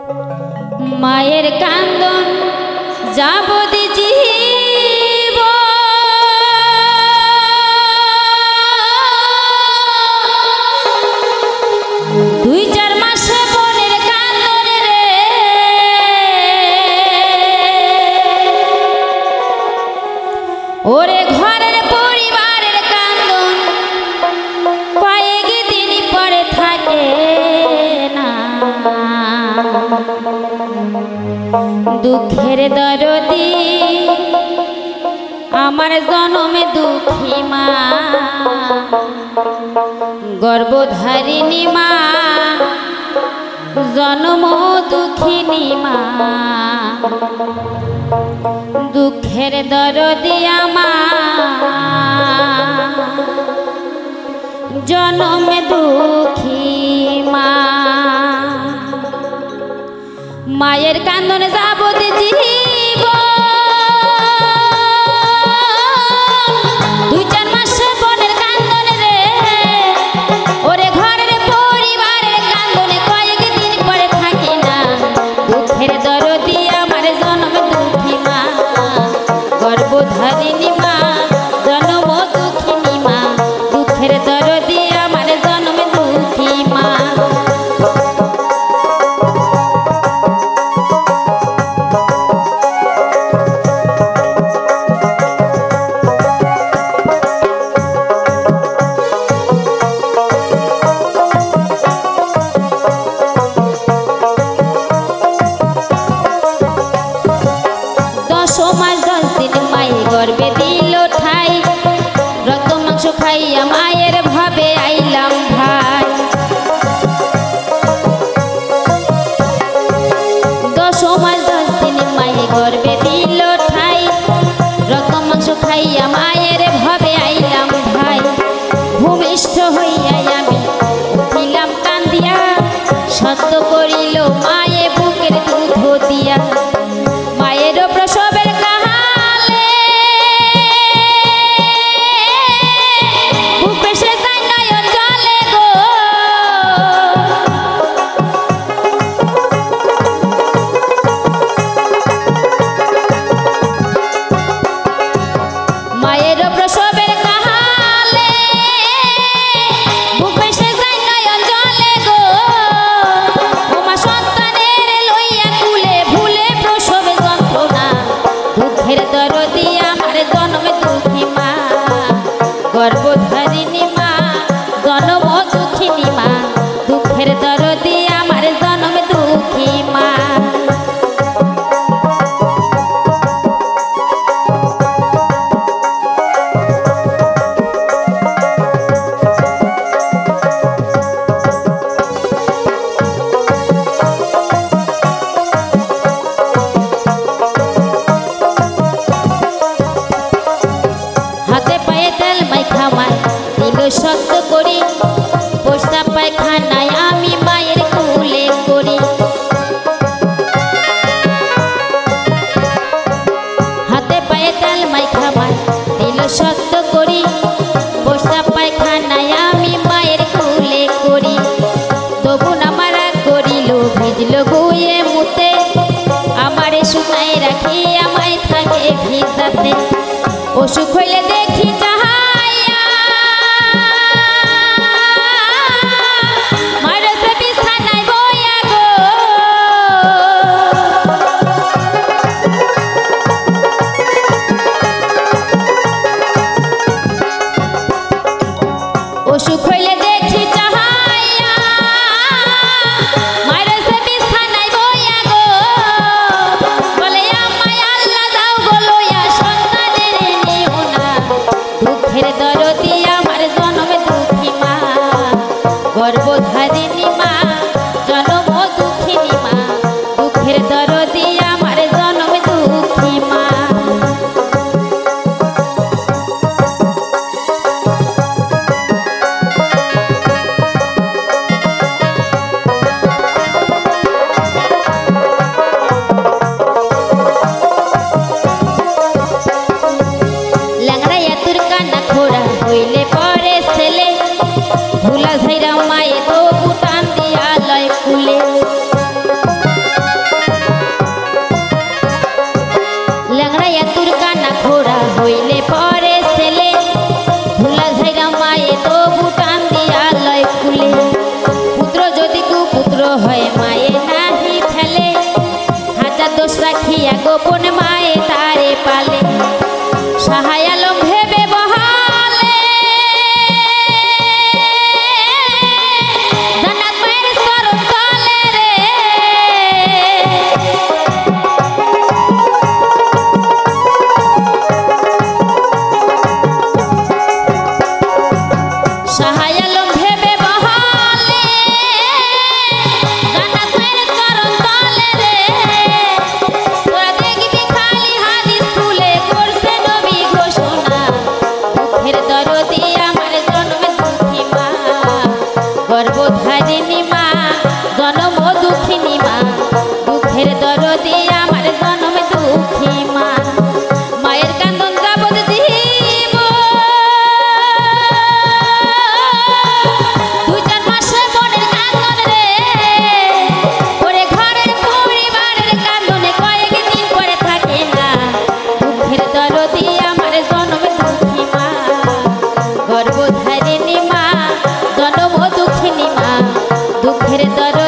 মায়ের কান্দন যাবদি জীব দুই চার মাসে বোনের কান্দন রে ওরে ঘরের পরিবারের কান্দন কয়েকদিন পরে থাকে না দুঃখের দরদি আমার জনমে দুঃখী মা গর্ভধারিণী মা জন্ম দুঃখিনী মা দুঃখের দরদি আমার জনমে দুঃখী মা মায়ের কান্দনে যাবতে জীব দুই চার মাসে বোনের কান্দনে রে ওরে ঘরের পরিবারের কান্দনে কয়েকদিন পরে থাকি না দুঃখের দরদি আমার জন্ম দুঃখী মা গর্ভধারিণী মা জন্ম দুঃখিনী মা দুঃখের দরদি আমার জন্ম দুঃখী মা গর্বে দিল ঠাই রক্ত মাংস খাইয়া মায়ের ভাবে আইলাম ভাই 10 মাস 10 দিন মায়ে গর্বে দিল ঠাই রক্ত মাংস খাইয়া মায়ের ভাবে আইলাম ভাই ভূমিষ্ঠ হইয়া আমি উঠিলাম কান্দিয়া সত্য করিল মায়ে বুকের দুধ দিয়া মায়ের প্রসবের গর্ভধারিণী মা জনম দুঃখিনী মা দুঃখের দরদি আমার জনম দুঃখী মা সত্য করি পোস্তা পায়খানায় আমি মায়ের কুলে করি হাতে পায়ে তেল মাইখা মাই দিল সত্য করি পোস্তা পায়খানায় আমি মায়ের কুলে করি তবু না মারা করিল ভিজল গুয়ে মুতে আমারে শুকাই রাখি আমায় থাকে ভিজাতে অসুখ হইলে দেখি অসুখ হইলে দেখি চাহাইয়া মায়ের সে বিছানায় বইয়া গো বলে আমায় আল্লাহ দাও গো লইয়া সন্তানের নিও না লইয়া গোপন মায়ে তারে পালে সাহায় আলম ভেবে বহালে জান্নাত মায়ের চরণ তলে রে সাহায় আলম ভেবে বহালে জান্নাত মায়ের চরণ তলে রে তোরা দেখবি খালি হাদিস খুলে করছে নবী ঘোষণা দুঃখের দরদি আমার জন্মে দুঃখী মা গর্ভধারিণী মা জনম দুঃখিনী মা দুঃখের দরদি আমার জন্মে দুঃখী মা মায়ের কান্দন যাবত জীব 2-4 মাসে মনের কান্দন রে ওরে ঘরের পরিবারের কান্দনে কয়েকদিন পরে থাকে না দুঃখের দরদি আমার জন্মে দুঃখী মা গর্ভধারিণী মা জনম দুঃখিনী মা দুঃখের দরদি